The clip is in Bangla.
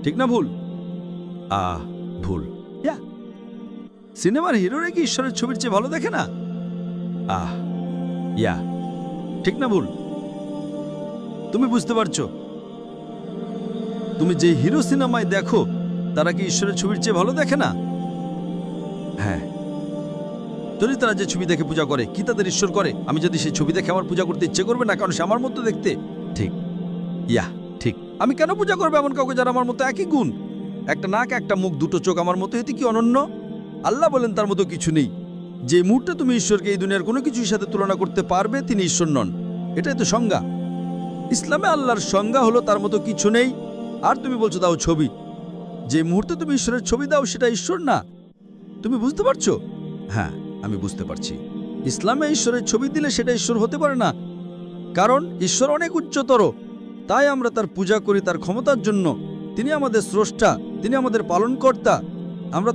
ঠিক না ভুল? ভুল। সিনেমার হিরোরা কি ঈশ্বরের ছবির চেয়ে ভালো দেখে না? ঠিক না ভুল? তুমি বুঝতে পারছো? তুমি যে হিরো সিনেমায় দেখো তারা কি ঈশ্বরের ছবির চেয়ে ভালো দেখে না? হ্যাঁ। যদি তারা যে ছবি দেখে পূজা করে, কি তাদের ঈশ্বর করে? আমি যদি সেই ছবি দেখে আমার পূজা করতে ইচ্ছে করবে না, কারণ সে আমার মতো দেখতে। ঠিক। ঠিক। আমি কেন পূজা করবো এমন কাউকে যারা আমার মতো একই গুণ? একটা নাক, একটা মুখ, দুটো চোখ আমার মতো, এতে কি অনন্য? আল্লাহ বলেন তার মতো কিছু নেই। যে মুহূর্তে তুমি ঈশ্বরকে এই দুনিয়ার কোনো কিছুর সাথে তুলনা করতে পারবে, তিনি ঈশ্বর নন। এটাই তো সংজ্ঞা। ইসলামে আল্লাহর সংজ্ঞা হলো তার মতো কিছু নেই। আর তুমি বলছো দাও ছবি। যে মুহূর্তে তুমি ঈশ্বরের ছবি দাও সেটা ঈশ্বর না। তুমি বুঝতে পারছো? হ্যাঁ, আমি বুঝতে পারছি। ইসলামে ঈশ্বরের ছবি দিলে সেটা ঈশ্বর হতে পারে না, কারণ ঈশ্বর অনেক উচ্চতর। তাই আমরা তার পূজা করি তার ক্ষমতার জন্য। তিনি আমাদের স্রষ্টা, তিনি আমাদের পালনকর্তা। আমরা